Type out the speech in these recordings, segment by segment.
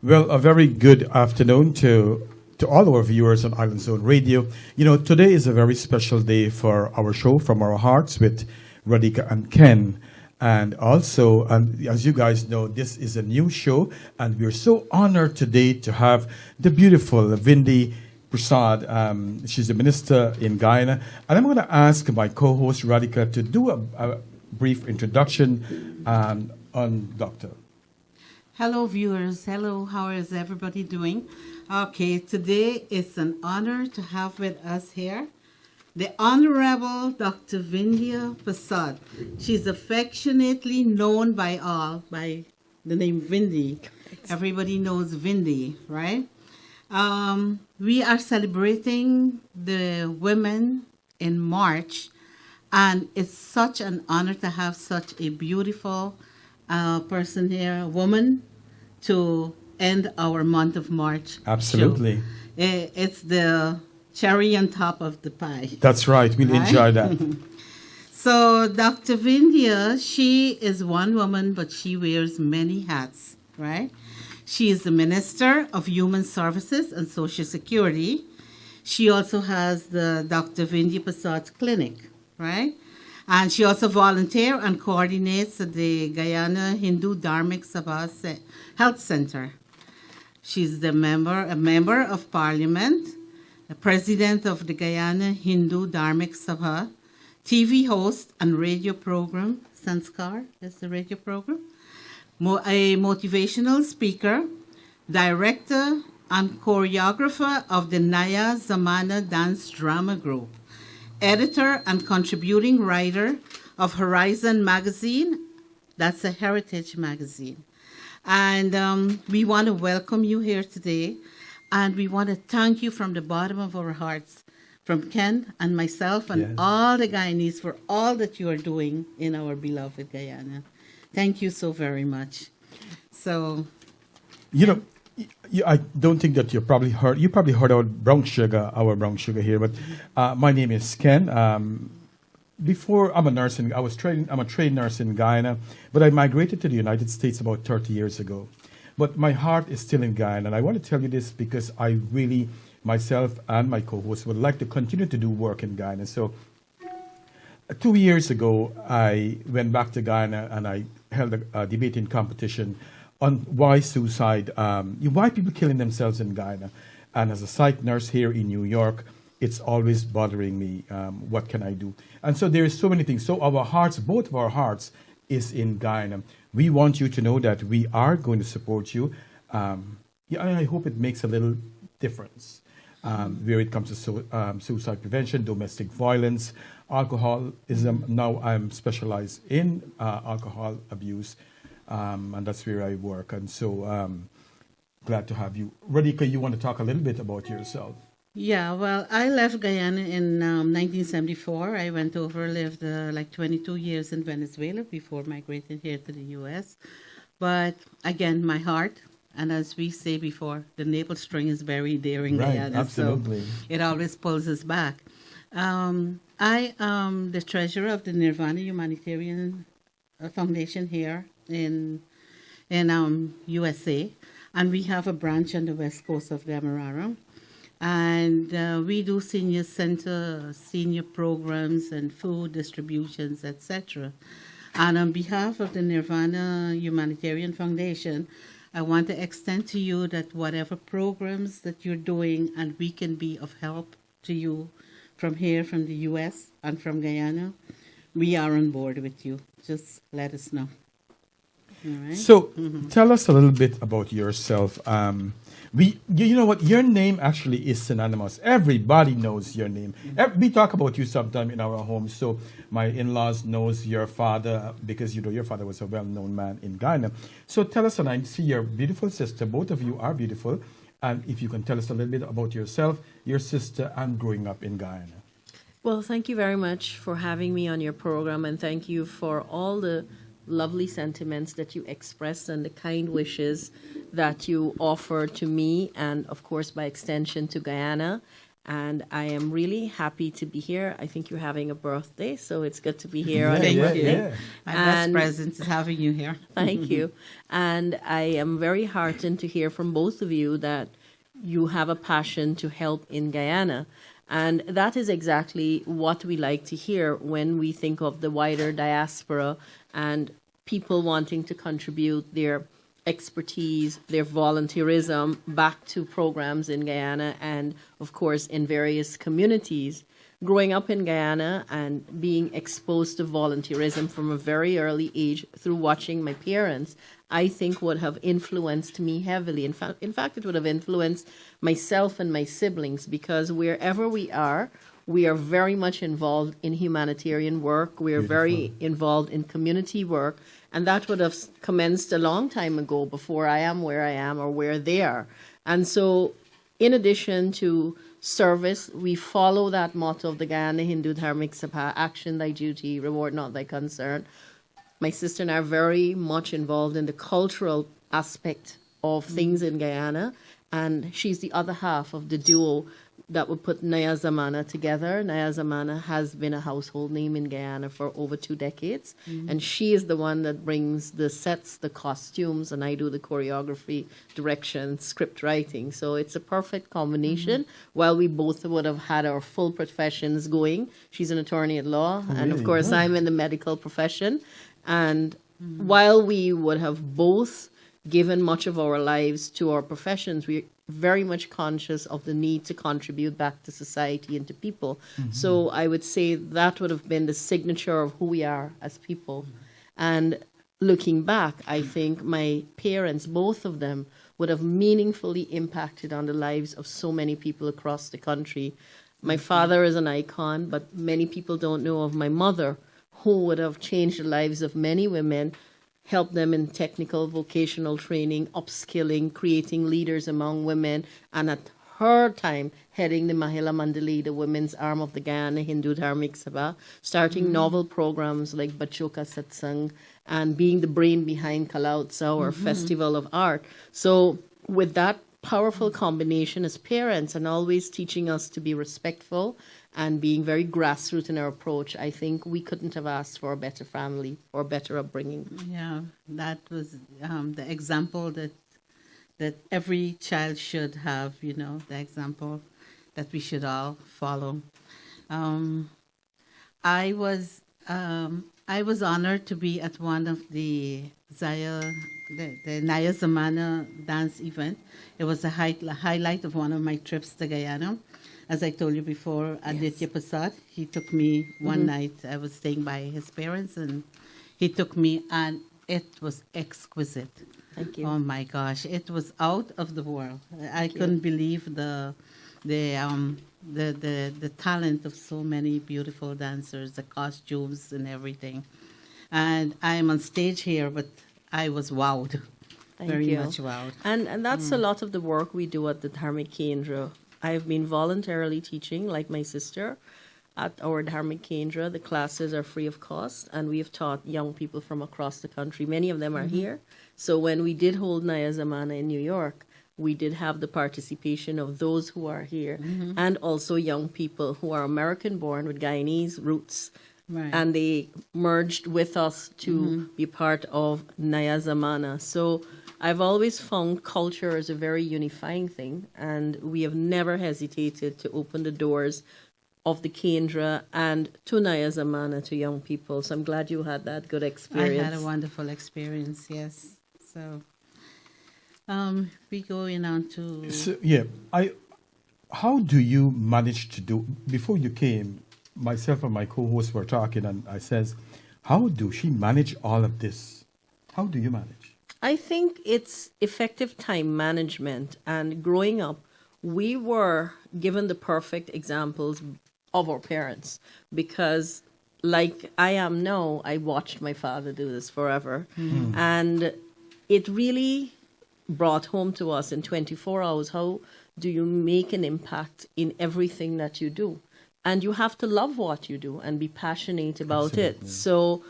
Well, a very good afternoon to all our viewers on Island Zone Radio. You know, today is a very special day for our show From Our Hearts with Radhika and Ken. And also, as you guys know, this is a new show, and we're so honored today to have the beautiful Vindhya Persaud. She's a minister in Guyana. And I'm going to ask my co-host Radhika to do a brief introduction on Dr. Hello, viewers. Hello, how is everybody doing? Okay, today it's an honor to have with us here the Honorable Dr. Vindhya Persaud. She's affectionately known by all by the name Vindhya. Everybody knows Vindhya, right? We are celebrating the women in March, and it's such an honor to have such a beautiful person here, a woman, to end our month of March. Absolutely. Show. It's the cherry on top of the pie. That's right. We'll enjoy that. So Dr. Vindhya, she is one woman, but she wears many hats, right? She is the Minister of Human Services and Social Security. She also has the Dr. Vindhya Persaud Clinic, right? And she also volunteers and coordinates the Guyana Hindu Dharmic Sabha Health Center. She's a member of Parliament, the president of the Guyana Hindu Dharmic Sabha, TV host and radio program, Sanskar is the radio program, a motivational speaker, director and choreographer of the Naya Zamana Dance Drama Group, editor and contributing writer of Horizon Magazine. That's a heritage magazine. And we want to welcome you here today. And we want to thank you from the bottom of our hearts, from Ken and myself and all the Guyanese for all that you are doing in our beloved Guyana. Thank you so very much. So, you know, I don't think that you probably heard our brown sugar here. But my name is Ken. Before I'm a nurse, I'm a trained nurse in Guyana, but I migrated to the United States about 30 years ago. But my heart is still in Guyana, and I want to tell you this because I really, myself and my co-host, would like to continue to do work in Guyana. So 2 years ago, I went back to Guyana and I held a debating competition on why suicide, why people killing themselves in Guyana. And as a psych nurse here in New York, it's always bothering me. What can I do? And so there is so many things. So our hearts, both of our hearts, is in Guyana. We want you to know that we are going to support you. I hope it makes a little difference where it comes to suicide prevention, domestic violence, alcoholism. Now I'm specialized in alcohol abuse, and that's where I work. And so glad to have you. Radhika, you want to talk a little bit about yourself? Yeah, well, I left Guyana in 1974. I went over, lived like 22 years in Venezuela before migrating here to the U.S. But again, my heart, and as we say before, the navel string is very dear in Guyana. Absolutely. So it always pulls us back. I am the treasurer of the Nirvana Humanitarian Foundation here in USA, and we have a branch on the west coast of Demerara. And we do senior center, senior programs and food distributions, etc. And on behalf of the Nirvana Humanitarian Foundation, I want to extend to you that whatever programs that you're doing and we can be of help to you from here, from the U.S. and from Guyana, we are on board with you. Just let us know. All right? So tell us a little bit about yourself. You know what? Your name actually is synonymous. Everybody knows your name. We talk about you sometime in our home. So my in-laws knows your father because your father was a well-known man in Guyana. So tell us, and I see your beautiful sister. Both of you are beautiful. And if you can tell us a little bit about yourself, your sister, and growing up in Guyana. Well, thank you very much for having me on your program, and thank you for all the lovely sentiments that you expressed and the kind wishes that you offer to me and, of course, by extension to Guyana. And I am really happy to be here. I think you're having a birthday, so it's good to be here on Thank your you. birthday. My best present is having you here. Thank you. And I am very heartened to hear from both of you that you have a passion to help in Guyana. And that is exactly what we like to hear when we think of the wider diaspora and people wanting to contribute their expertise, their volunteerism back to programs in Guyana and, of course, in various communities. Growing up in Guyana and being exposed to volunteerism from a very early age through watching my parents, I think would have influenced me heavily. In fact, it would have influenced myself and my siblings, because wherever we are very much involved in humanitarian work. We are very involved in community work. And that would have commenced a long time ago, before I am where I am or where they are. And so, in addition to service, we follow that motto of the Guyana Hindu Dharmic Sabha: action thy duty, reward not thy concern. My sister and I are very much involved in the cultural aspect of things in Guyana, and she's the other half of the duo that would put Naya Zamana together. Naya Zamana has been a household name in Guyana for over 2 decades, and she is the one that brings the sets, the costumes, and I do the choreography, direction, script writing. So it's a perfect combination. While we both would have had our full professions going, she's an attorney at law, and of course I'm in the medical profession. And while we would have both given much of our lives to our professions, we're very much conscious of the need to contribute back to society and to people. So I would say that would have been the signature of who we are as people. And looking back, I think my parents, both of them, would have meaningfully impacted on the lives of so many people across the country. My father is an icon, but many people don't know of my mother, who would have changed the lives of many women, help them in technical, vocational training, upskilling, creating leaders among women, and at her time, heading the Mahila Mandali, the women's arm of the Guyana Hindu Dharmic Sabha, starting novel programs like Bachoka Satsang, and being the brain behind Kalautsa, or Festival of Art. So with that powerful combination as parents, and always teaching us to be respectful and being very grassroots in our approach, I think we couldn't have asked for a better family or better upbringing. Yeah, that was the example that every child should have, you know, the example that we should all follow. I was honored to be at one of the Naya Zamana dance event. It was a highlight of one of my trips to Guyana. As I told you before, Dr Persaud, he took me one night. I was staying by his parents, and he took me, and it was exquisite. Thank you. Oh my gosh, it was out of the world. I couldn't believe the talent of so many beautiful dancers, the costumes and everything. And I am on stage here, but I was wowed. Very much wowed. And that's a lot of the work we do at the Dharmic Kendra. I've been voluntarily teaching, like my sister, at our Dharmic Kendra. The classes are free of cost, and we have taught young people from across the country. Many of them are here. So when we did hold Naya Zamana in New York, we did have the participation of those who are here, and also young people who are American-born with Guyanese roots. Right. And they merged with us to be part of Naya Zamana. So I've always found culture is a very unifying thing, and we have never hesitated to open the doors of the Kendra and to Naya Zamana to young people. So I'm glad you had that good experience. I had a wonderful experience, yes. So we going on to... So, how do you manage to do, before you came, myself and my co-hosts were talking, and I says, how do she manage all of this? How do you manage? I think it's effective time management. And growing up, we were given the perfect examples of our parents, because like I am now, I watched my father do this forever. And it really brought home to us in 24 hours, how do you make an impact in everything that you do? And you have to love what you do and be passionate about it. So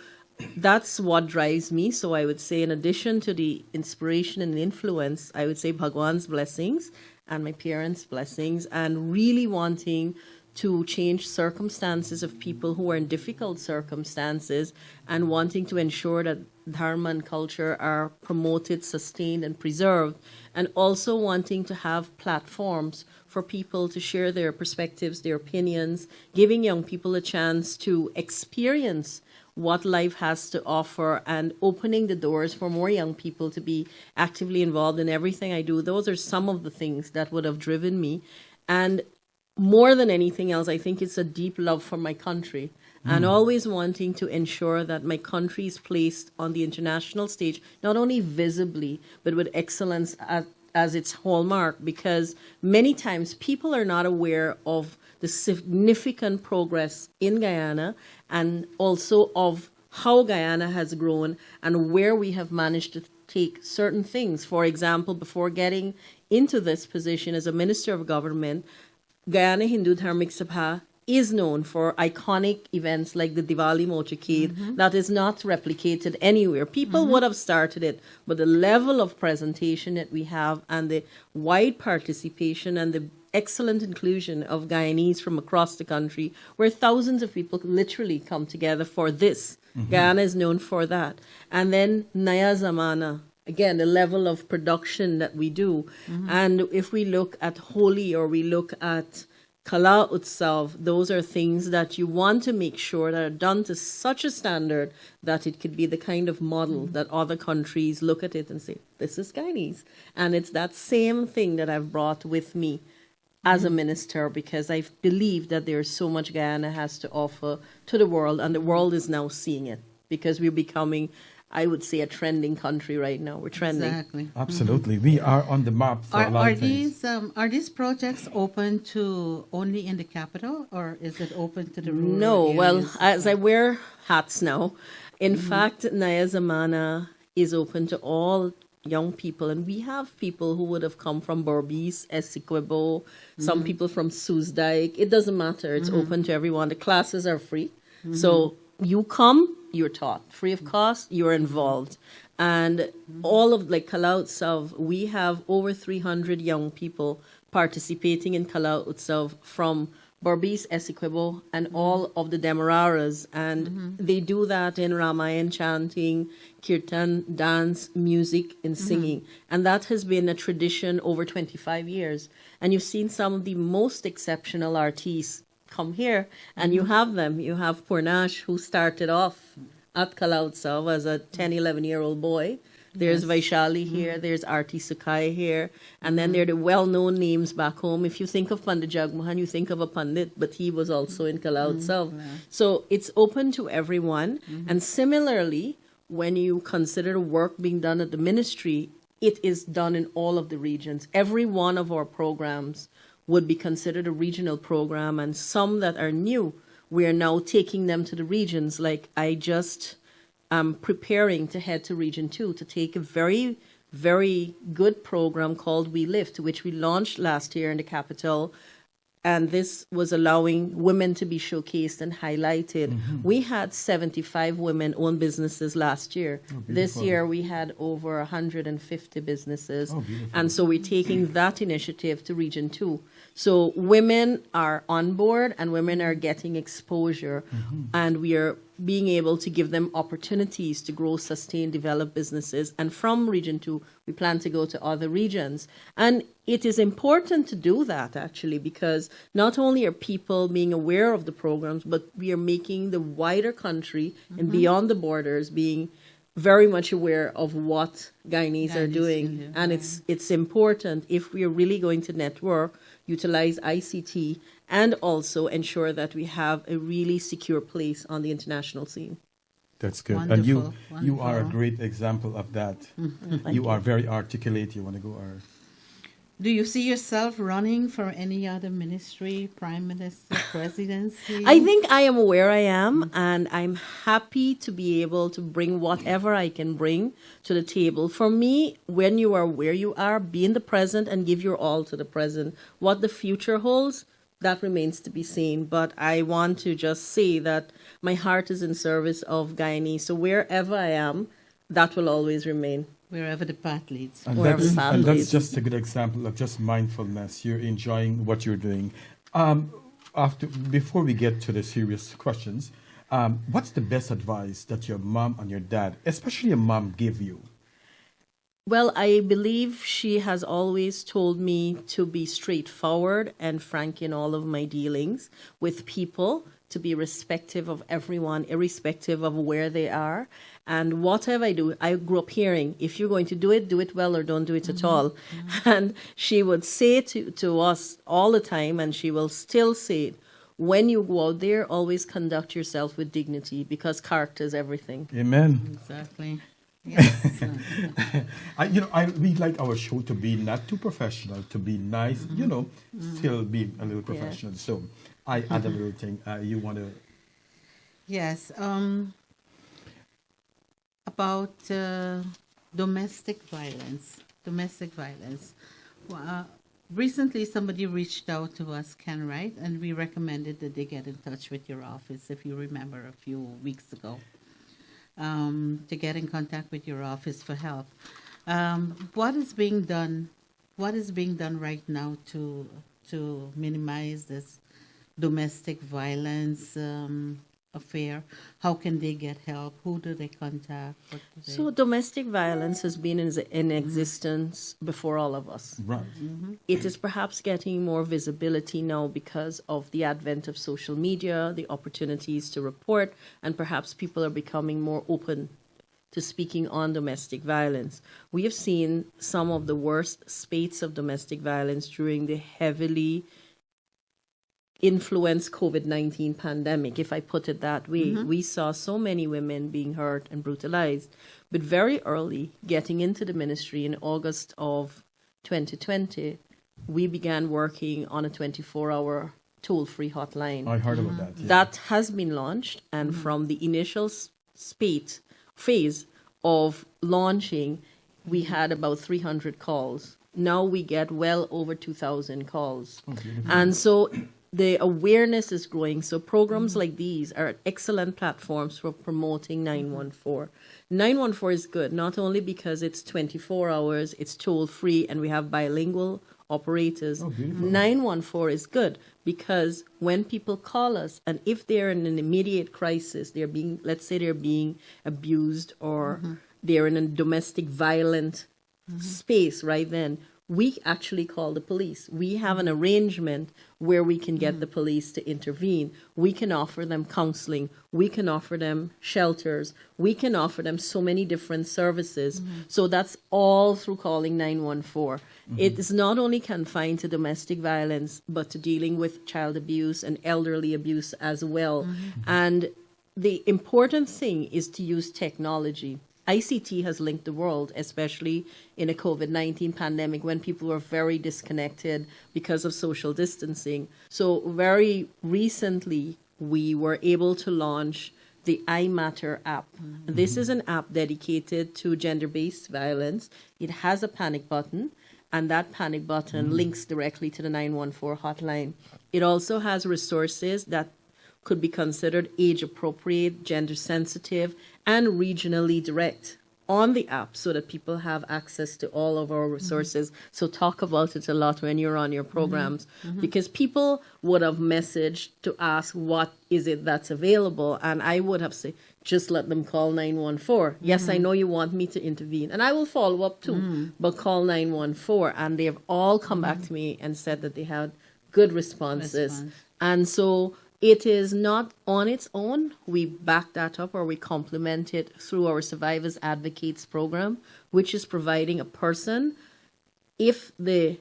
that's what drives me. So I would say, in addition to the inspiration and the influence, I would say Bhagwan's blessings and my parents' blessings, and really wanting to change circumstances of people who are in difficult circumstances, and wanting to ensure that dharma and culture are promoted, sustained, and preserved, and also wanting to have platforms for people to share their perspectives, their opinions, giving young people a chance to experience what life has to offer, and opening the doors for more young people to be actively involved in everything I do. Those are some of the things that would have driven me. And more than anything else, I think it's a deep love for my country, and always wanting to ensure that my country is placed on the international stage, not only visibly, but with excellence as its hallmark, because many times people are not aware of the significant progress in Guyana, and also of how Guyana has grown and where we have managed to take certain things. For example, before getting into this position as a Minister of Government, Guyana Hindu Dharmic Sabha is known for iconic events like the Diwali motorcade that is not replicated anywhere. People would have started it, but the level of presentation that we have, and the wide participation, and the excellent inclusion of Guyanese from across the country, where thousands of people literally come together for this. Guyana is known for that. And then Naya Zamana, again, the level of production that we do. And if we look at Holi, or we look at Kala Utsav, those are things that you want to make sure that are done to such a standard that it could be the kind of model that other countries look at it and say, this is Guyanese. And it's that same thing that I've brought with me as a minister, because I believe that there's so much Guyana has to offer to the world, and the world is now seeing it, because we're becoming, I would say, a trending country right now. We're trending. Exactly. Absolutely. We are on the map for a lot of things. Are these projects open to only in the capital, or is it open to the rural No, areas? well, as I wear hats now, in fact, Naya Zamana is open to all young people, and we have people who would have come from Berbice, Essequibo, some people from Soesdijk. It doesn't matter. It's open to everyone. The classes are free. So you come, you're taught. Free of cost, you're involved. And all of, like, Kala Utsav, we have over 300 young people participating in Kala Utsav from Berbice, Essequibo, and all of the Demararas. And they do that in Ramayan chanting, kirtan, dance, music, and singing. And that has been a tradition over 25 years. And you've seen some of the most exceptional artists come here, and you have them. You have Purnash, who started off at Kala Utsav as a 10, 11-year-old boy. There's Vaishali here, there's Arti Sukai here, and then there are the well-known names back home. If you think of Pandit Jagmohan, you think of a Pandit, but he was also in Kala Utsav. So it's open to everyone. And similarly, when you consider the work being done at the ministry, it is done in all of the regions. Every one of our programs would be considered a regional program, and some that are new, we are now taking them to the regions. Like, I just am preparing to head to Region 2 to take a very, very good program called We Lift, which we launched last year in the capital. And this was allowing women to be showcased and highlighted. We had 75 women own businesses last year. This year we had over 150 businesses. And so we're taking that initiative to Region 2. So women are on board, and women are getting exposure, and we are being able to give them opportunities to grow, sustain, develop businesses. And from Region 2, we plan to go to other regions. And it is important to do that, actually, because not only are people being aware of the programs, but we are making the wider country and beyond the borders being very much aware of what Guyanese are doing. And it's important, if we are really going to network, utilize ICT, and also ensure that we have a really secure place on the international scene. That's good. Wonderful, And you are a great example of that. You are very articulate. You want to go. Do you see yourself running for any other ministry, prime minister, presidency? I think I am where I am, and I'm happy to be able to bring whatever I can bring to the table. For me, when you are where you are, be in the present and give your all to the present. What the future holds, that remains to be seen. But I want to just say that my heart is in service of Guyanese. So wherever I am, that will always remain. Wherever the path leads. And Wherever that's, path and that's leads. just a good example of just mindfulness. You're enjoying what you're doing. Before we get to the serious questions, what's the best advice that your mom and your dad, especially your mom, give you? Well, I believe she has always told me to be straightforward and frank in all of my dealings with people, to be respectful of everyone, irrespective of where they are. And whatever I do, I grew up hearing, if you're going to do it well or don't do it at all. And she would say to us all the time, and she will still say it, when you go out there, always conduct yourself with dignity, because character is everything. Amen. Exactly. Yes. We like our show to be not too professional, to be nice, still be a little professional. So I add a little thing. You want to? Yes. About domestic violence. Recently, somebody reached out to us, Ken, right? And we recommended that they get in touch with your office, if you remember, a few weeks ago, to get in contact with your office for help. What is being done? What is being done right now to minimize this domestic violence affair? How can they get help? Who do they contact? So domestic violence has been in existence before all of us. Right. It is perhaps getting more visibility now because of the advent of social media, the opportunities to report, and perhaps people are becoming more open to speaking on domestic violence. We have seen some of the worst spates of domestic violence during the heavily influenced COVID-19 pandemic, if I put it that way. We saw so many women being hurt and brutalized. But very early, getting into the ministry in August of 2020, we began working on a 24-hour toll-free hotline. I heard about that. Yeah. That has been launched, and from the initial phase of launching, we had about 300 calls. Now we get well over 2,000 calls. And so the awareness is growing. So programs like these are excellent platforms for promoting 914. 914 is good, not only because it's 24 hours, it's toll-free, and we have bilingual operators. 914 is good because when people call us, and if they're in an immediate crisis, let's say they're being abused or they're in a domestic violent space right then, we actually call the police. We have an arrangement where we can get the police to intervene. We can offer them counseling. We can offer them shelters. We can offer them so many different services. So that's all through calling 914. It is not only confined to domestic violence, but to dealing with child abuse and elderly abuse as well. And the important thing is to use technology. ICT has linked the world, especially in a COVID-19 pandemic when people were very disconnected because of social distancing. So very recently, we were able to launch the iMatter app. This is an app dedicated to gender-based violence. It has a panic button, and that panic button links directly to the 914 hotline. It also has resources that could be considered age-appropriate, gender-sensitive, and regionally direct on the app so that people have access to all of our resources. So talk about it a lot when you're on your programs because people would have messaged to ask what is it that's available, and I would have said, just let them call 914. Yes, I know you want me to intervene, and I will follow up too, but call 914. And they have all come back to me and said that they had good responses. And so it is not on its own. We back that up or we complement it through our Survivors Advocates program, which is providing a person, if the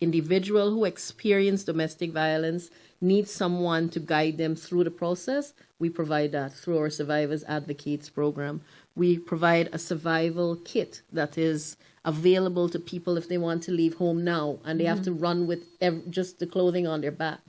individual who experienced domestic violence needs someone to guide them through the process, we provide that through our Survivors Advocates program. We provide a survival kit that is available to people if they want to leave home now and they have to run with just the clothing on their back.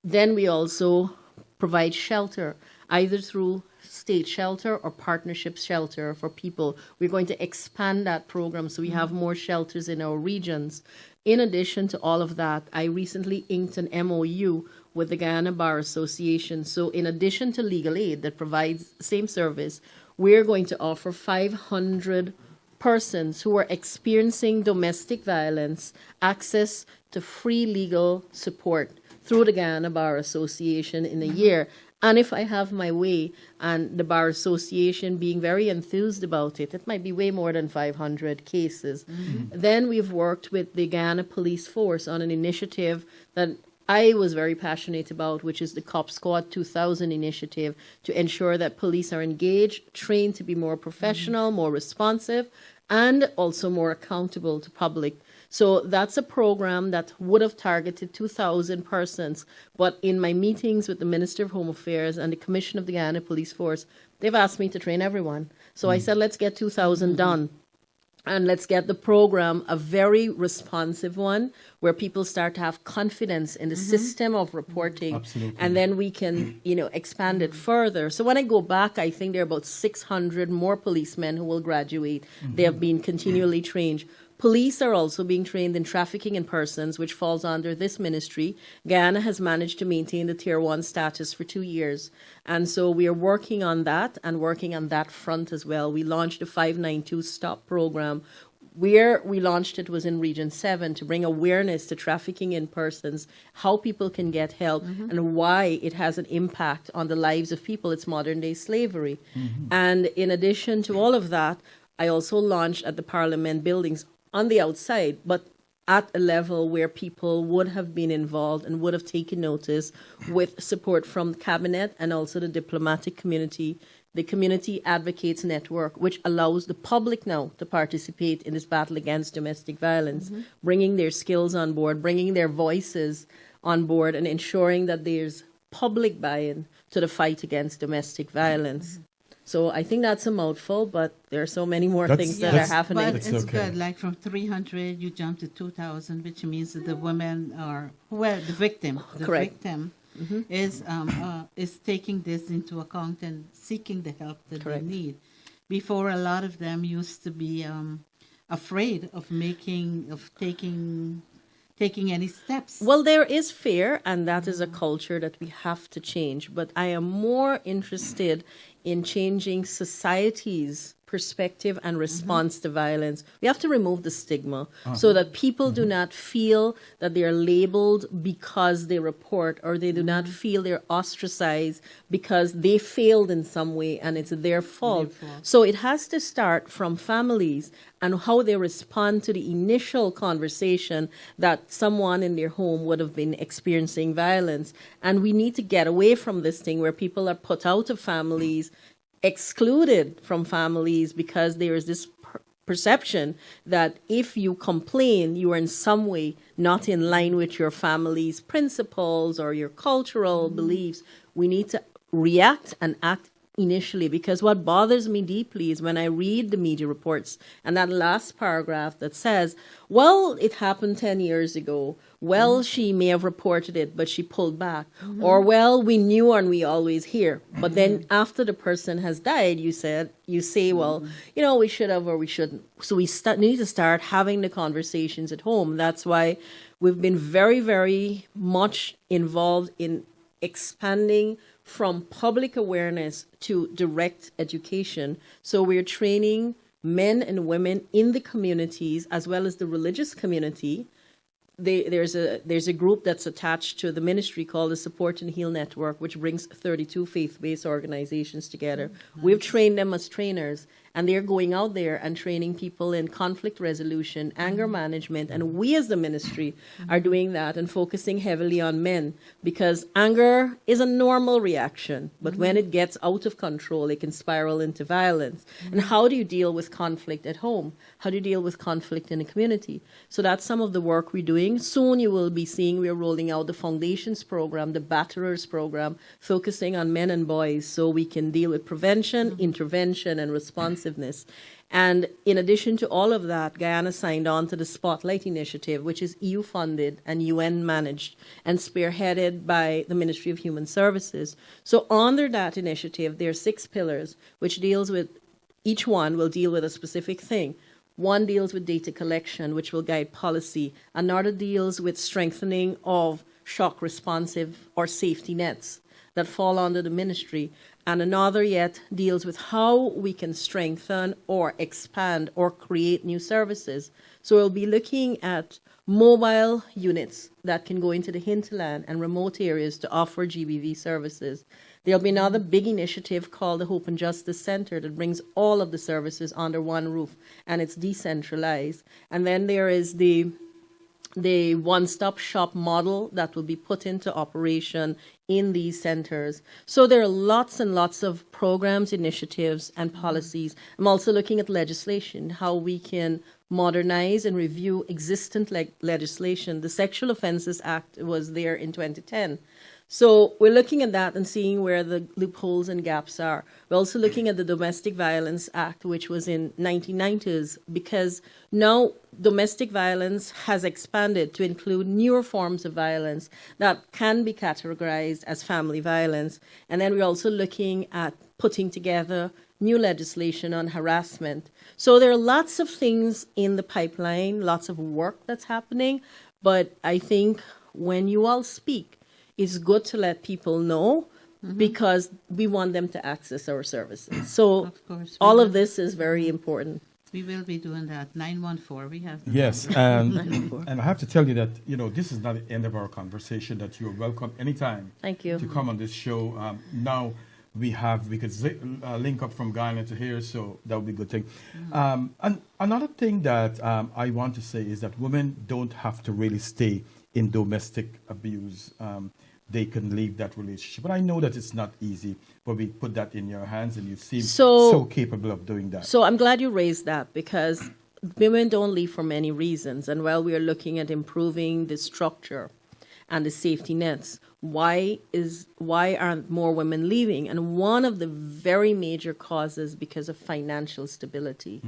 Then we also provide shelter, either through state shelter or partnership shelter for people. We're going to expand that program so we have more shelters in our regions. In addition to all of that, I recently inked an MOU with the Guyana Bar Association. So in addition to legal aid that provides the same service, we're going to offer 500 persons who are experiencing domestic violence access to free legal support through the Guyana Bar Association in a year. And if I have my way, and the Bar Association being very enthused about it, it might be way more than 500 cases. Then we've worked with the Guyana Police Force on an initiative that I was very passionate about, which is the Cop Squad 2000 initiative, to ensure that police are engaged, trained to be more professional, more responsive, and also more accountable to public. So that's a program that would have targeted 2,000 persons. But in my meetings with the Minister of Home Affairs and the Commission of the Guyana Police Force, they've asked me to train everyone. So I said, let's get 2,000 done. And let's get the program a very responsive one where people start to have confidence in the system of reporting. Absolutely. And then we can, expand it further. So when I go back, I think there are about 600 more policemen who will graduate. They have been continually trained. Police are also being trained in trafficking in persons, which falls under this ministry. Guyana has managed to maintain the Tier 1 status for 2 years. And so we are working on that and working on that front as well. We launched the 592 Stop program. Where we launched it was in Region 7 to bring awareness to trafficking in persons, how people can get help, and why it has an impact on the lives of people. It's modern-day slavery. And in addition to all of that, I also launched at the Parliament buildings on the outside, but at a level where people would have been involved and would have taken notice with support from the cabinet and also the diplomatic community, the Community Advocates Network, which allows the public now to participate in this battle against domestic violence, bringing their skills on board, bringing their voices on board, and ensuring that there's public buy-in to the fight against domestic violence. So I think that's a mouthful, but there are so many more things that are happening. But it's good. Like from 300, you jump to 2,000, which means that the women are the victim. The victim is taking this into account and seeking the help that they need. Before, a lot of them used to be afraid of taking any steps. Well, there is fear, and that is a culture that we have to change. But I am more interested in changing society's perspective and response to violence. We have to remove the stigma so that people do not feel that they are labeled because they report, or they do not feel they're ostracized because they failed in some way and it's their fault. So it has to start from families and how they respond to the initial conversation that someone in their home would have been experiencing violence. And we need to get away from this thing where people are put out of families, excluded from families, because there is this perception that if you complain, you are in some way not in line with your family's principles or your cultural beliefs. We need to react and act initially, because what bothers me deeply is when I read the media reports and that last paragraph that says, well, it happened 10 years ago. Well, she may have reported it, but she pulled back. Or, well, we knew and we always hear. But then after the person has died, you say, well, we should have or we shouldn't. So we need to start having the conversations at home. That's why we've been very, very much involved in expanding from public awareness to direct education. So we're training men and women in the communities as well as the religious community. There's a group that's attached to the ministry called the Support and Heal Network, which brings 32 faith-based organizations together. We've trained them as trainers, and they're going out there and training people in conflict resolution, anger management, and we as the ministry are doing that and focusing heavily on men, because anger is a normal reaction, but when it gets out of control, it can spiral into violence. And how do you deal with conflict at home? How do you deal with conflict in a community? So that's some of the work we're doing. Soon you will be seeing we're rolling out the Foundations program, the Batterers program, focusing on men and boys so we can deal with prevention, intervention, and responsiveness. And in addition to all of that, Guyana signed on to the Spotlight Initiative, which is EU funded and UN managed and spearheaded by the Ministry of Human Services. So under that initiative, there are 6 pillars, which deals with, each one will deal with a specific thing. One deals with data collection, which will guide policy. Another deals with strengthening of shock responsive or safety nets that fall under the ministry. and another yet deals with how we can strengthen or expand or create new services. So we'll be looking at mobile units that can go into the hinterland and remote areas to offer GBV services. There'll be another big initiative called the Hope and Justice Center that brings all of the services under one roof, and it's decentralized. And then there is the one-stop shop model that will be put into operation in these centers. So there are lots and lots of programs, initiatives, and policies. I'm also looking at legislation, how we can modernize and review existent legislation. The Sexual Offences Act was there in 2010. So we're looking at that and seeing where the loopholes and gaps are. We're also looking at the Domestic Violence Act, which was in 1990s, because now domestic violence has expanded to include newer forms of violence that can be categorized as family violence. And then we're also looking at putting together new legislation on harassment. So there are lots of things in the pipeline, lots of work that's happening. But I think when you all speak, it's good to let people know because we want them to access our services. So Of course, all of this is very important. we will be doing that. 914, we have. the Yes, number. and I have to tell you that, this is not the end of our conversation, that you're welcome anytime Thank you. to come on this show. Now we could link up from Guyana to here, so that would be a good thing. And another thing that I want to say is that women don't have to really stay in domestic abuse. They can leave that relationship. But I know that it's not easy, but we put that in your hands and you seem so capable of doing that. So I'm glad you raised that because women don't leave for many reasons. And while we are looking at improving the structure and the safety nets, why aren't more women leaving? And one of the very major causes because of financial stability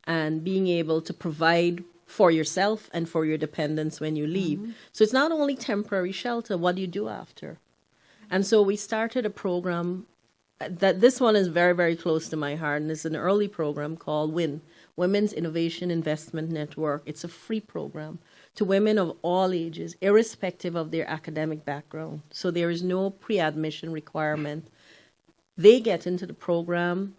and being able to provide for yourself and for your dependents when you leave. So it's not only temporary shelter, what do you do after? And so we started a program that this one is very, very close to my heart, and it's an early program called WIN, Women's Innovation Investment Network. It's a free program to women of all ages, irrespective of their academic background. So there is no pre-admission requirement. They get into the program.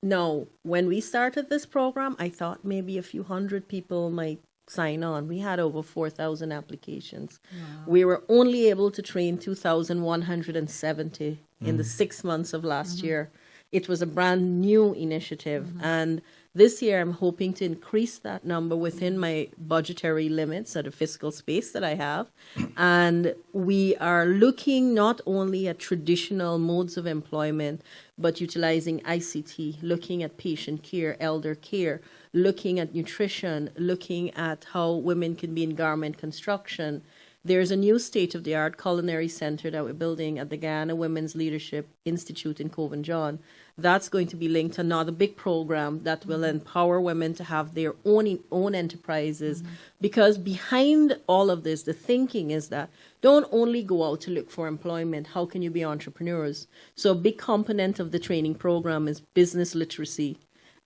Now, when we started this program, I thought maybe a few hundred people might sign on. We had over 4,000 applications. Wow. We were only able to train 2,170 in the 6 months of last year. It was a brand new initiative. And this year, I'm hoping to increase that number within my budgetary limits at a fiscal space that I have. And we are looking not only at traditional modes of employment, but utilizing ICT, looking at patient care, elder care, looking at nutrition, looking at how women can be in garment construction. There's a new state-of-the-art culinary center that we're building at the Guyana Women's Leadership Institute in Cove and John. That's going to be linked to another big program that will empower women to have their own enterprises. Because behind all of this, the thinking is that don't only go out to look for employment. How can you be entrepreneurs? So a big component of the training program is business literacy.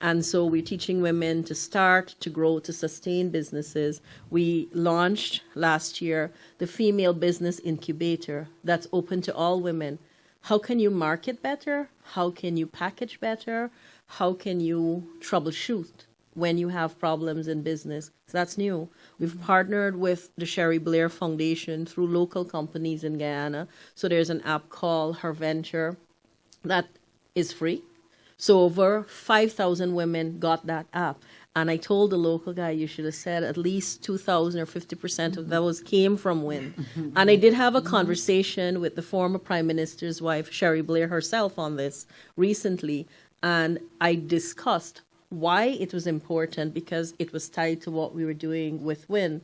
And so we're teaching women to start, to grow, to sustain businesses. We launched last year the Female Business Incubator that's open to all women. How can you market better? How can you package better? How can you troubleshoot when you have problems in business? So that's new. We've partnered with the Sherry Blair Foundation through local companies in Guyana. So there's an app called Her Venture that is free. So over 5,000 women got that app. And I told the local guy, you should have said at least 2,000 or 50% of those came from WIN. And I did have a conversation with the former Prime Minister's wife, Sherry Blair herself, on this recently. And I discussed why it was important because it was tied to what we were doing with WIN.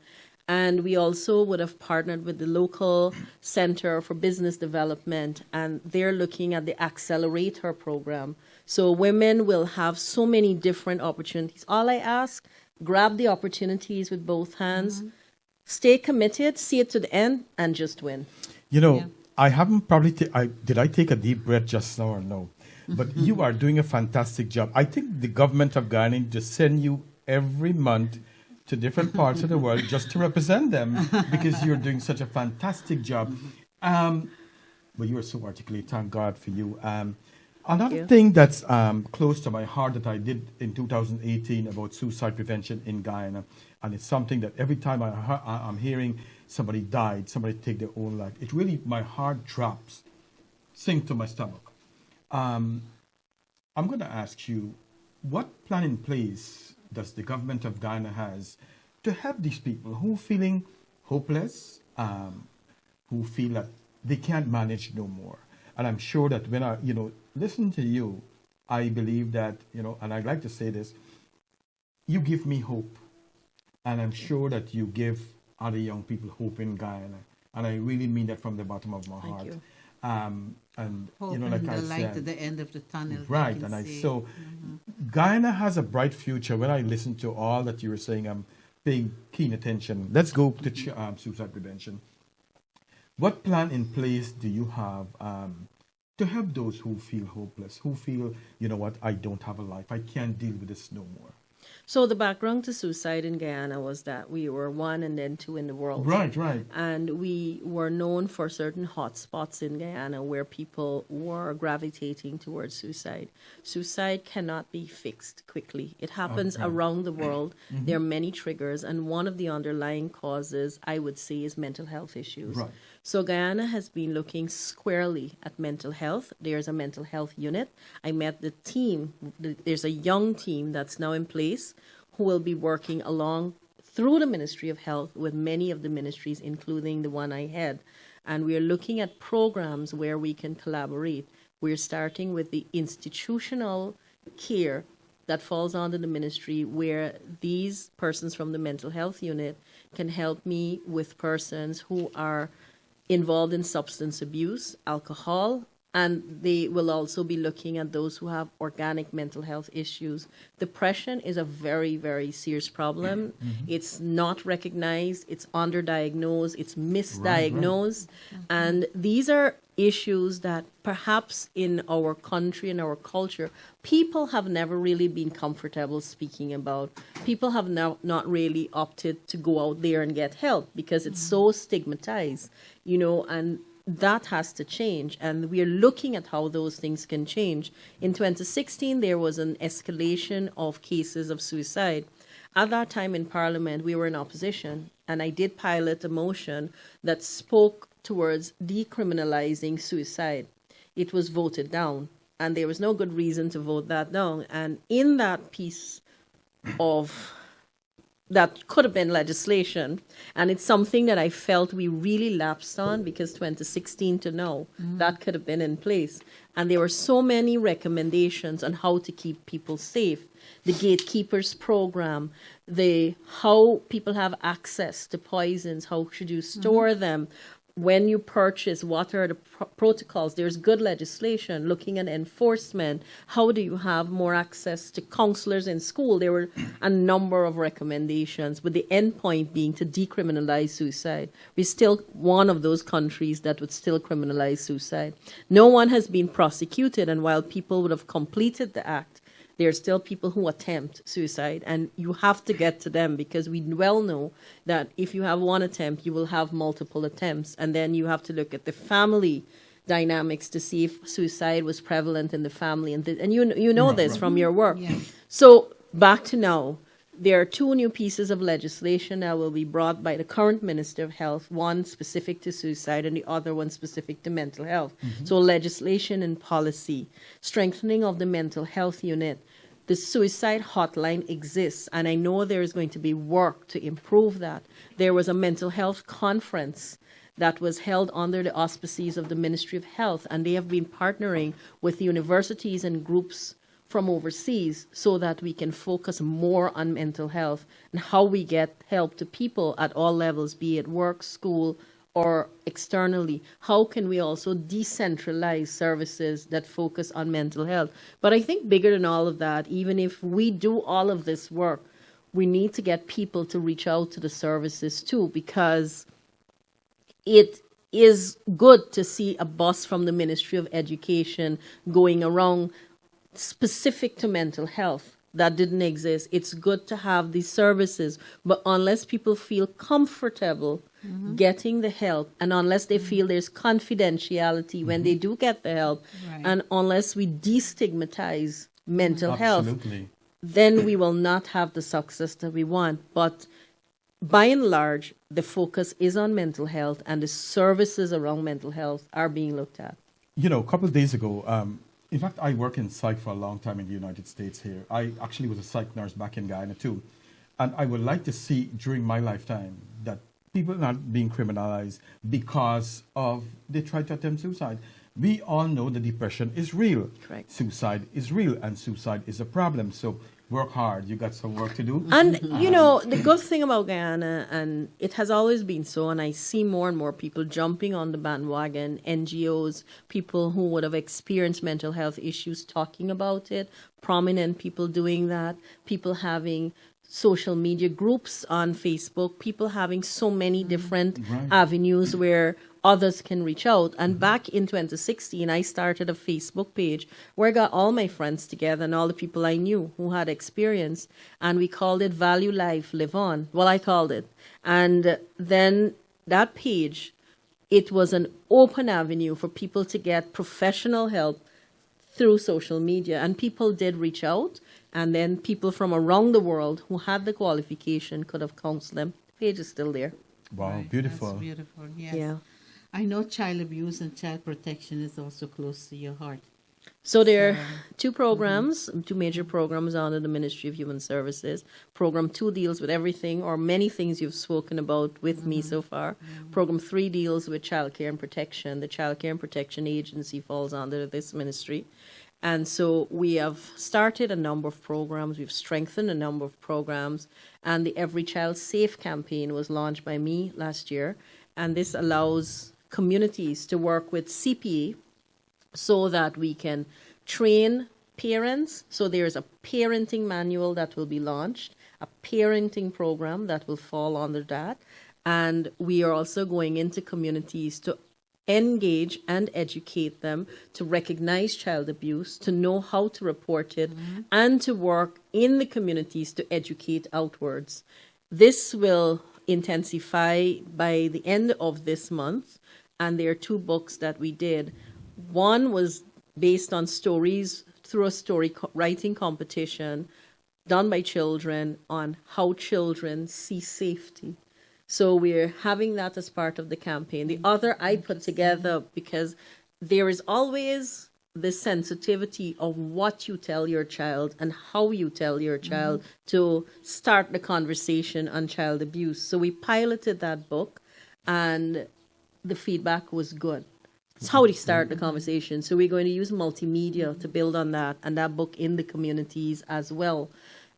And we also would have partnered with the local Center for Business Development, and they're looking at the Accelerator program. So women will have so many different opportunities. All I ask, grab the opportunities with both hands, stay committed, see it to the end, and just win. I haven't probably, did I take a deep breath just now or no? But you are doing a fantastic job. I think the government of Guyana just send you every month to different parts of the world just to represent them because you're doing such a fantastic job. But you are so articulate. Thank God for you. Another thing that's close to my heart that I did in 2018 about suicide prevention in Guyana, and it's something that every time I'm hearing somebody died, somebody take their own life, it really, my heart drops, sink to my stomach. I'm going to ask you, what plan in place does the government of Guyana has to help these people who are feeling hopeless, who feel that they can't manage no more? And I'm sure that when I, listen to you, I believe that, and I'd like to say this, you give me hope. And I'm sure that you give other young people hope in Guyana. And I really mean that from the bottom of my heart. You. And, Hope like and I the light said, at the end of the tunnel. right. And so Guyana has a bright future. When I listen to all that you were saying, I'm paying keen attention. Let's go to suicide prevention. What plan in place do you have to help those who feel hopeless, who feel, I don't have a life, I can't deal with this no more? So the background to suicide in Guyana was that we were 1 and then 2 in the world. Right, right. And we were known for certain hot spots in Guyana where people were gravitating towards suicide. Suicide cannot be fixed quickly. It happens around the world. There are many triggers, and one of the underlying causes, I would say, is mental health issues. Right. So Guyana has been looking squarely at mental health. There's a mental health unit. I met the team. There's a young team that's now in place who will be working along through the Ministry of Health with many of the ministries, including the one I head. And we're looking at programs where we can collaborate. We're starting with the institutional care that falls under the ministry, where these persons from the mental health unit can help me with persons who are involved in substance abuse, alcohol, and they will also be looking at those who have organic mental health issues. Depression is a very, very serious problem. It's not recognized, it's underdiagnosed, it's misdiagnosed. And these are issues that perhaps in our country, in our culture, people have never really been comfortable speaking about. People have not really opted to go out there and get help because it's so stigmatized, and that has to change, and we are looking at how those things can change. In 2016, there was an escalation of cases of suicide. At that time in Parliament, we were in opposition, and I did pilot a motion that spoke towards decriminalizing suicide. It was voted down, and there was no good reason to vote that down. And in that piece of that could have been legislation, and it's something that I felt we really lapsed on, because 2016 to now, that could have been in place. And there were so many recommendations on how to keep people safe. The gatekeepers program, how people have access to poisons, how should you store them, when you purchase, what are the protocols? There's good legislation looking at enforcement. How do you have more access to counselors in school? There were a number of recommendations, with the end point being to decriminalize suicide. We're still one of those countries that would still criminalize suicide. No one has been prosecuted, and while people would have completed the act, there are still people who attempt suicide, and you have to get to them, because we well know that if you have one attempt, you will have multiple attempts, and then you have to look at the family dynamics to see if suicide was prevalent in the family, and you know this from your work. Yeah. So back to now, there are 2 new pieces of legislation that will be brought by the current Minister of Health, one specific to suicide and the other one specific to mental health. So legislation and policy, strengthening of the mental health unit. The suicide hotline exists, and I know there is going to be work to improve that. There was a mental health conference that was held under the auspices of the Ministry of Health, and they have been partnering with universities and groups from overseas so that we can focus more on mental health and how we get help to people at all levels, be it work, school, or externally. How can we also decentralize services that focus on mental health? But I think bigger than all of that, even if we do all of this work, we need to get people to reach out to the services too, because it is good to see a bus from the Ministry of Education going around specific to mental health. that didn't exist. It's good to have these services, but unless people feel comfortable getting the help, and unless they feel there's confidentiality when they do get the help, and unless we destigmatize mental health, then we will not have the success that we want. But by and large, the focus is on mental health, and the services around mental health are being looked at. You know, a couple of days ago, in fact, I work in psych for a long time in the United States here. I actually was a psych nurse back in Guyana too. And I would like to see during my lifetime that people are not being criminalized because of they tried to attempt suicide. We all know that depression is real. Correct. Suicide is real, and suicide is a problem. So work hard. You got some work to do. And, you know, the good thing about Guyana, and it has always been so, and I see more and more people jumping on the bandwagon, NGOs, people who would have experienced mental health issues talking about it, prominent people doing that, people having social media groups on Facebook, people having so many different avenues where others can reach out. And back in 2016, I started a Facebook page where I got all my friends together and all the people I knew who had experience, and we called it Value Life, Live On. Well, I called it. And then that page, it was an open avenue for people to get professional help through social media, and people did reach out, and then people from around the world who had the qualification could have counseled them. The page is still there. Wow, beautiful. That's beautiful, yes. Yeah. I know child abuse and child protection is also close to your heart. So there are two programs, two major programs under the Ministry of Human Services. Program 2 deals with everything or many things you've spoken about with me so far. Program 3 deals with child care and protection. The Child Care and Protection Agency falls under this ministry. And so we have started a number of programs. We've strengthened a number of programs. And the Every Child Safe campaign was launched by me last year. And this allows communities to work with CPA so that we can train parents. So there's a parenting manual that will be launched, a parenting program that will fall under that. And we are also going into communities to engage and educate them to recognize child abuse, to know how to report it, and to work in the communities to educate outwards. This will intensify by the end of this month, and there are 2 books that we did. One was based on stories through a story writing competition done by children on how children see safety. So we're having that as part of the campaign. The other I put together because there is always the sensitivity of what you tell your child and how you tell your child to start the conversation on child abuse. So we piloted that book, and the feedback was good. It's how to start the conversation. So we're going to use multimedia to build on that, and that book in the communities as well.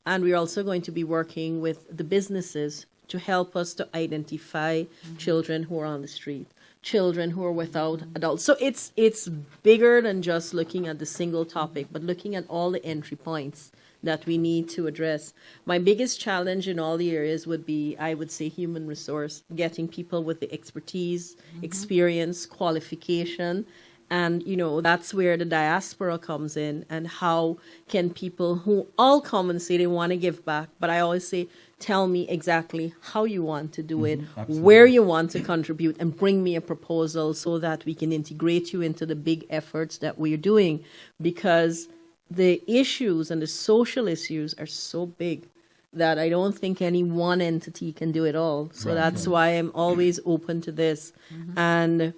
And we're also going to be working with the businesses to help us to identify children who are on the street, children who are without adults. So it's bigger than just looking at the single topic, but looking at all the entry points that we need to address. My biggest challenge in all the areas would be, I would say, human resource, getting people with the expertise, experience, qualification. And, you know, that's where the diaspora comes in, and how can people who all come and say they want to give back, but I always say, tell me exactly how you want to do it, where you want to contribute, and bring me a proposal so that we can integrate you into the big efforts that we're doing. Because the issues and the social issues are so big that I don't think any one entity can do it all. So that's why I'm always open to this. And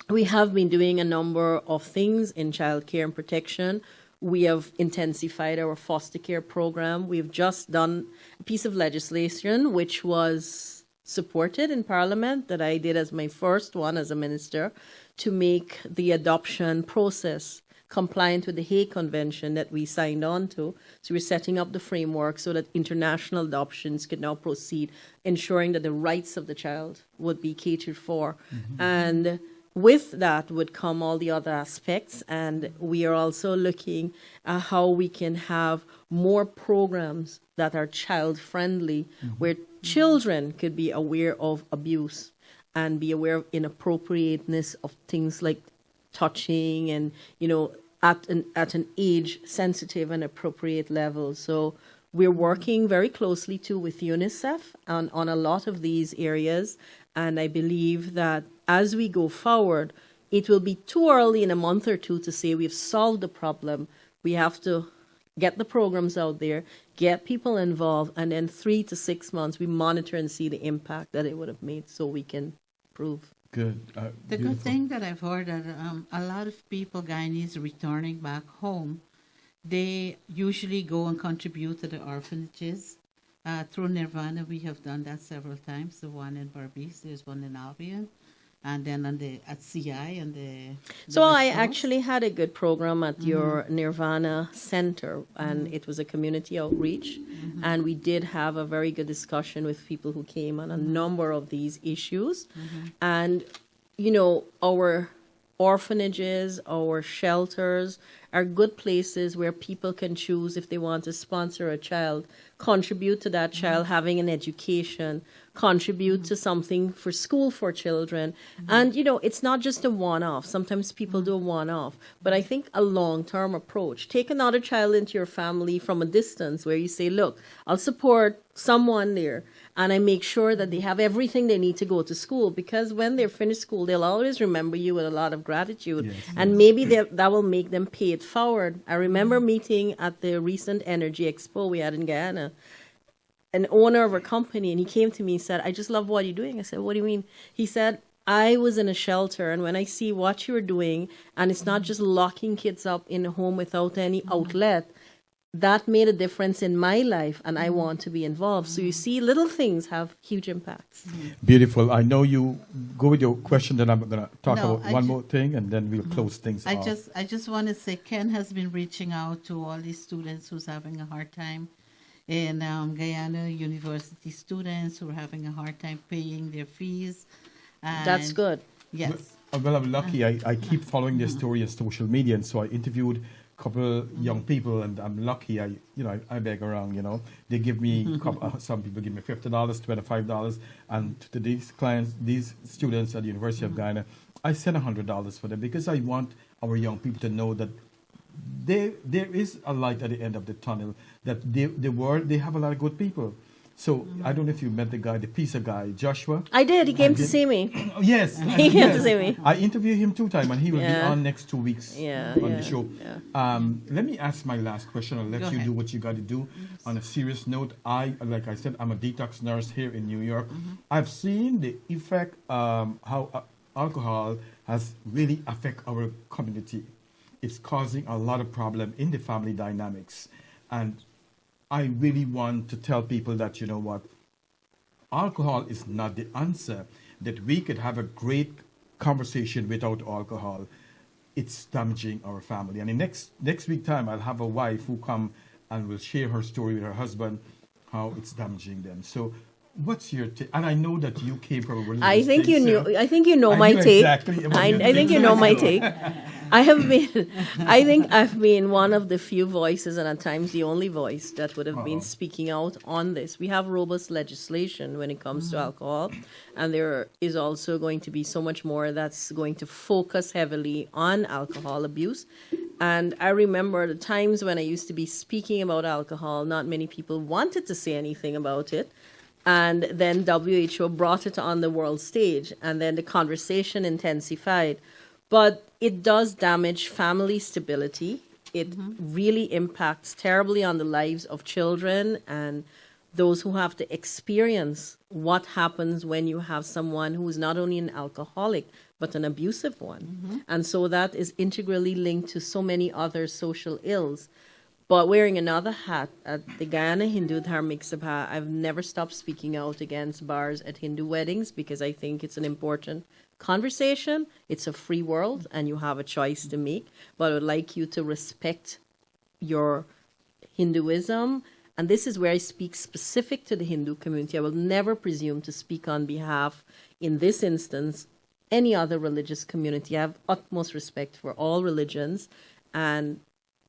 we have been doing a number of things in child care and protection. We have intensified our foster care program. We've just done a piece of legislation which was supported in Parliament that I did as my first one as a minister, to make the adoption process compliant with the Hague Convention that we signed on to. So we're setting up the framework so that international adoptions can now proceed, ensuring that the rights of the child would be catered for. And with that would come all the other aspects, and we are also looking at how we can have more programs that are child-friendly, where children could be aware of abuse and be aware of inappropriateness of things like touching and, you know, at an age sensitive and appropriate level. So we're working very closely too with UNICEF on a lot of these areas. And I believe that as we go forward, it will be too early in a month or two to say we've solved the problem. We have to get the programs out there, get people involved, and then 3 to 6 months we monitor and see the impact that it would have made so we can improve. Good. The good thing that I've heard that a lot of people, Guyanese, returning back home, they usually go and contribute to the orphanages. Through Nirvana, we have done that several times. The one in Berbice, there's one in Albion, and then at CI and the. So I actually had a good program at your Nirvana Center, and it was a community outreach, and we did have a very good discussion with people who came on a number of these issues, and our orphanages, our shelters are good places where people can choose if they want to sponsor a child, contribute to that child having an education, contribute to something for school for children. And, it's not just a one-off. Sometimes people do a one-off. But I think a long-term approach. Take another child into your family from a distance where you say, look, I'll support someone there. And I make sure that they have everything they need to go to school, because when they're finished school, they'll always remember you with a lot of gratitude. Yes, and maybe that will make them pay it forward. I remember meeting at the recent Energy Expo we had in Guyana, an owner of a company, and he came to me and said, I just love what you're doing. I said, what do you mean? He said, I was in a shelter, and when I see what you're doing, and it's not just locking kids up in a home without any outlet, that made a difference in my life, and I want to be involved. So you see, little things have huge impacts. Beautiful. I know you go with your question, then I'm going to talk about one more thing, and then we'll close things off. I just want to say Ken has been reaching out to all these students who's having a hard time in Guyana, university students who are having a hard time paying their fees. And that's good. Yes. Well, I'm lucky. I keep following their story on social media, and so I interviewed couple young people, and I'm lucky. I beg around. They give me some people give me $50, $25, and to these clients, these students at the University of Guyana, I send $100 for them, because I want our young people to know that there is a light at the end of the tunnel. That the world, they have a lot of good people. So I don't know if you met the guy, the pizza guy, Joshua. I did. He came to see me. Yes. He came to see me. I interviewed him 2 times, and he will be on next 2 weeks on the show. Yeah. Let me ask my last question. I'll let you do what you got to do. On a serious note, like I said, I'm a detox nurse here in New York. I've seen the effect how alcohol has really affect our community. It's causing a lot of problem in the family dynamics, and I really want to tell people that, alcohol is not the answer, that we could have a great conversation without alcohol. It's damaging our family. And in next week time, I'll have a wife who come and will share her story with her husband, how it's damaging them. So what's your take? And I know that you came from a religious I think you know my take. Exactly. I think you know my take. I think I've been one of the few voices, and at times the only voice, that would have been speaking out on this. We have robust legislation when it comes to alcohol, and there is also going to be so much more that's going to focus heavily on alcohol abuse. And I remember the times when I used to be speaking about alcohol, not many people wanted to say anything about it. And then WHO brought it on the world stage, and then the conversation intensified. But it does damage family stability. It really impacts terribly on the lives of children and those who have to experience what happens when you have someone who is not only an alcoholic, but an abusive one. And so that is integrally linked to so many other social ills. But wearing another hat at the Guyana Hindu Dharmic Sabha, I've never stopped speaking out against bars at Hindu weddings, because I think it's an important conversation. It's a free world, and you have a choice to make. But I would like you to respect your Hinduism. And this is where I speak specific to the Hindu community. I will never presume to speak on behalf, in this instance, any other religious community. I have utmost respect for all religions, and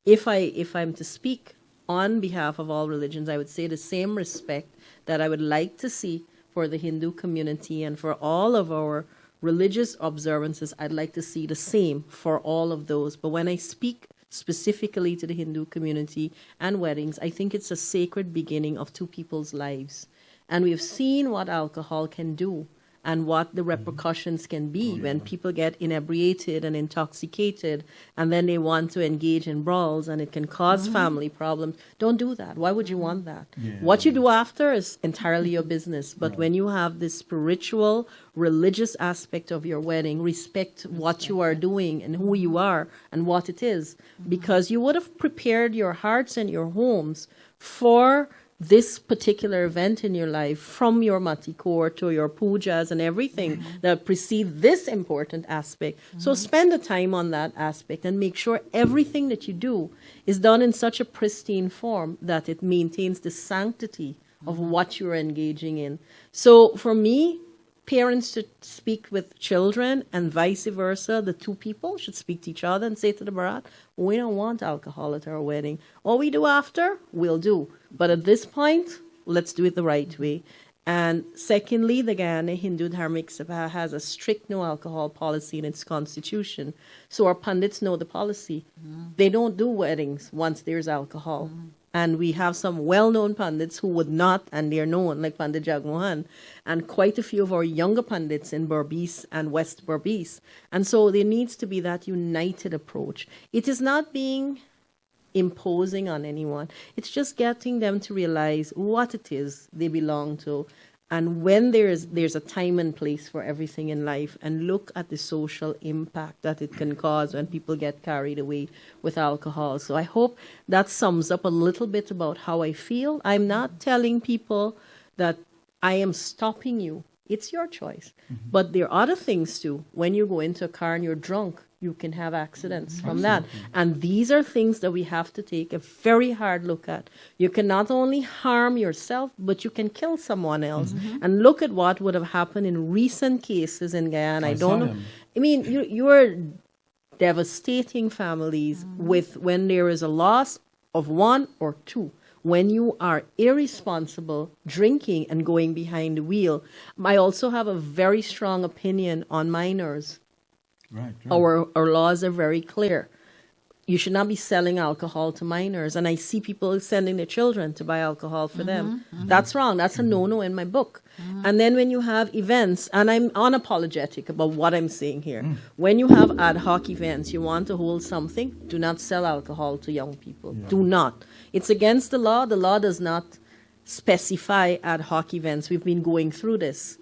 if I'm to speak on behalf of all religions, I would say the same respect that I would like to see for the Hindu community and for all of our religious observances. I'd like to see the same for all of those. But when I speak specifically to the Hindu community and weddings, I think it's a sacred beginning of two people's lives. And we've seen what alcohol can do and what the repercussions can be when people get inebriated and intoxicated, and then they want to engage in brawls, and it can cause family problems. Don't do that. Why would you want that? What you do after is entirely your business. But when you have this spiritual, religious aspect of your wedding, respect what you are doing and who you are and what it is, because you would have prepared your hearts and your homes for this particular event in your life, from your matikor to your pujas and everything that precede this important aspect. So spend the time on that aspect and make sure everything that you do is done in such a pristine form that it maintains the sanctity of what you're engaging in. So for me, parents should speak with children, and vice versa. The two people should speak to each other and say to the barat, we don't want alcohol at our wedding. What we do after, we'll do. But at this point, let's do it the right way. And secondly, the Guyana Hindu Dharmic Sabha has a strict no alcohol policy in its constitution. So our pundits know the policy. They don't do weddings once there's alcohol. And we have some well-known pundits who would not, and they're known, like Pandit Jagmohan, and quite a few of our younger pundits in Berbice and West Berbice. And so there needs to be that united approach. It is not being imposing on anyone. It's just getting them to realize what it is they belong to, and when there's a time and place for everything in life, and look at the social impact that it can cause when people get carried away with alcohol. So I hope that sums up a little bit about how I feel. I'm not telling people that I am stopping you. It's your choice. But there are other things too. When you go into a car and you're drunk, you can have accidents from that. And these are things that we have to take a very hard look at. You can not only harm yourself, but you can kill someone else. And look at what would have happened in recent cases in Guyana. I don't know. I mean, you are devastating families with when there is a loss of one or two. When you are irresponsible, drinking and going behind the wheel. I also have a very strong opinion on minors. Right. Our laws are very clear. You should not be selling alcohol to minors. And I see people sending their children to buy alcohol for them. That's wrong. That's a no-no in my book. And then when you have events, and I'm unapologetic about what I'm saying here. When you have ad hoc events, you want to hold something, do not sell alcohol to young people. Do not. It's against the law. The law does not specify ad hoc events. We've been going through this.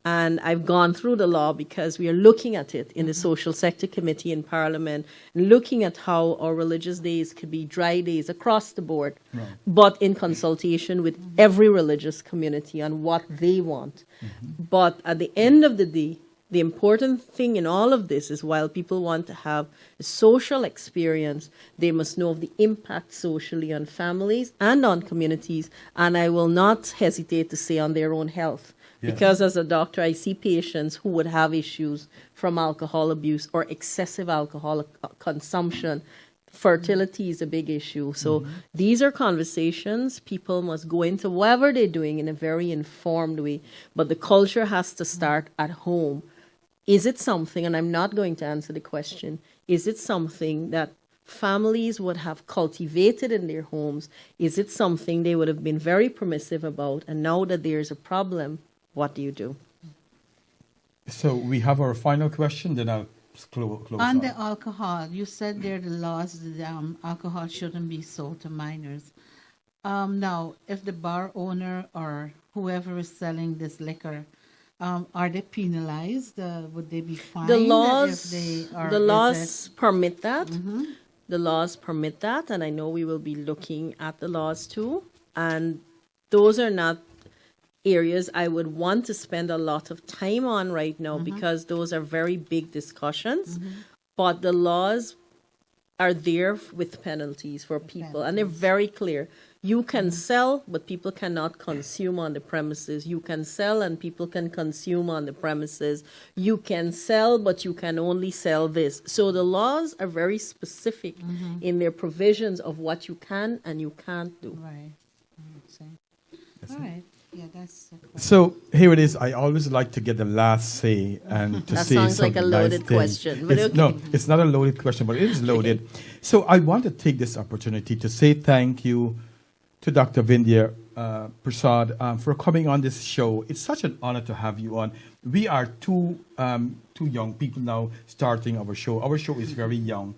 And I've gone through the law because we are looking at it in the Social Sector Committee in Parliament, and looking at how our religious days could be dry days across the board, but in consultation with every religious community on what they want. But at the end of the day, the important thing in all of this is, while people want to have a social experience, they must know of the impact socially on families and on communities, and I will not hesitate to say on their own health. Because as a doctor, I see patients who would have issues from alcohol abuse or excessive alcohol consumption. Fertility is a big issue. So these are conversations people must go into, whatever they're doing, in a very informed way. But the culture has to start at home. Is it something, and I'm not going to answer the question, is it something that families would have cultivated in their homes? Is it something they would have been very permissive about? And now that there's a problem, what do you do? So we have our final question, then I'll close on the alcohol. You said there the laws that alcohol shouldn't be sold to minors. Now, if the bar owner or whoever is selling this liquor, are they penalized? Would they be fined? The laws, if they are, the laws permit that. The laws permit that, and I know we will be looking at the laws too. And those are not areas I would want to spend a lot of time on right now, because those are very big discussions. But the laws are there with penalties for people, and they're very clear. You can sell, but people cannot consume on the premises. You can sell and people can consume on the premises. You can sell, but you can only sell this. So the laws are very specific in their provisions of what you can and you can't do. Right. All right. Yeah, that's the question. So here it is. I always like to get the last say and to That say sounds like a something loaded nice thing. question, but It's, okay. No, it's not a loaded question, but it is loaded. So I want to take this opportunity to say thank you to Dr. Vindhya Persaud for coming on this show. It's such an honor to have you on. We are two young people now starting our show. Our show is very young.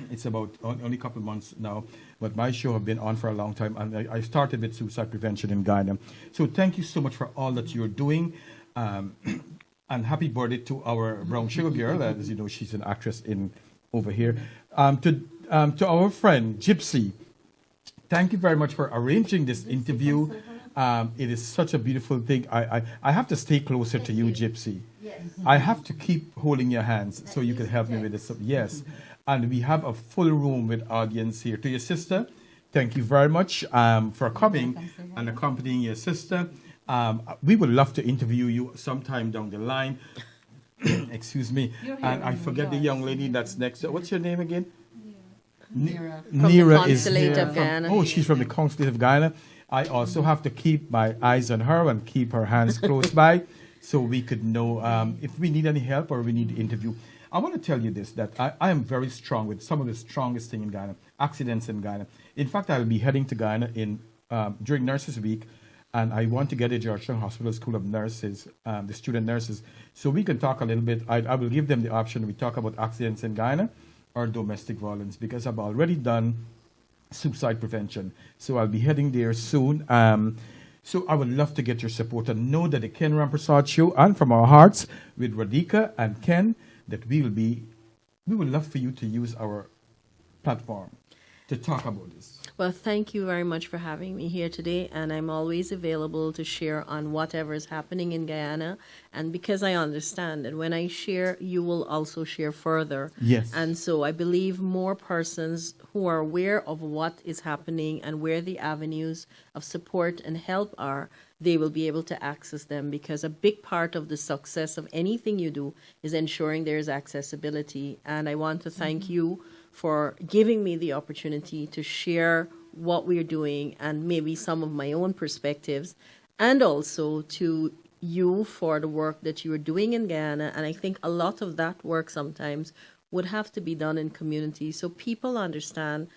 It's about only a couple of months now, but my show have been on for a long time, and I started with suicide prevention in Guyana. So thank you so much for all that you're doing, and happy birthday to our brown sugar girl. As you know, she's an actress in over here. To our friend Gypsy, thank you very much for arranging this interview. It is such a beautiful thing. I have to stay closer to you, Gypsy. Yes. I have to keep holding your hands so you can help me with this. Yes. And we have a full room with audience here. To your sister, thank you very much for coming and accompanying your sister. We would love to interview you sometime down the line. Excuse me. And I forget the young lady that's next. What's your name again? Nira. Nira is Consulate here of Guyana. Oh, she's from the Consulate of Guyana. I also have to keep my eyes on her and keep her hands close by so we could know if we need any help or we need to interview. I want to tell you this, that I am very strong with some of the strongest thing in Guyana, accidents in Guyana. In fact, I'll be heading to Guyana during Nurses Week, and I want to get a Georgetown Hospital School of Nurses, the student nurses, so we can talk a little bit. I will give them the option. We talk about accidents in Guyana or domestic violence, because I've already done suicide prevention. So I'll be heading there soon. So I would love to get your support, and know that the Ken Persaud Show, and from our hearts with Radhika and Ken, that we would love for you to use our platform to talk about this. Well, thank you very much for having me here today, and I'm always available to share on whatever is happening in Guyana. And because I understand that when I share, you will also share further. Yes. And so I believe more persons who are aware of what is happening and where the avenues of support and help are, they will be able to access them, because a big part of the success of anything you do is ensuring there is accessibility. And I want to thank you for giving me the opportunity to share what we're doing and maybe some of my own perspectives, and also to you for the work that you're doing in Guyana. And I think a lot of that work sometimes would have to be done in community so people understand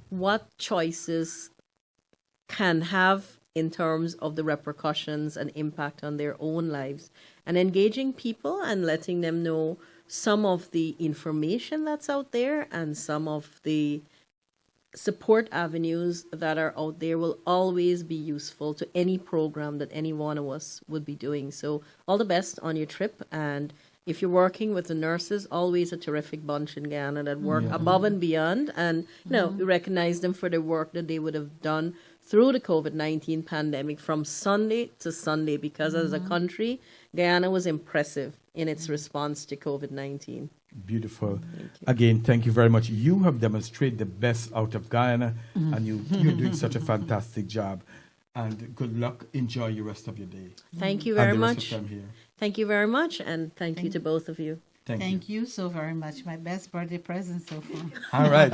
what choices can have in terms of the repercussions and impact on their own lives, and engaging people and letting them know some of the information that's out there and some of the support avenues that are out there will always be useful to any program that any one of us would be doing. So all the best on your trip. And if you're working with the nurses, always a terrific bunch in Guyana that work above and beyond. And, we recognize them for the work that they would have done through the COVID-19 pandemic from Sunday to Sunday, because as a country, Guyana was impressive in its response to COVID-19. Beautiful. Again, thank you very much. You have demonstrated the best out of Guyana, and you're doing such a fantastic job. And good luck. Enjoy your rest of your day. Thank you very And the rest much. of time here. Thank you very much, and thank you to both of you. Thank you. Thank you so very much. My best birthday present so far. All right.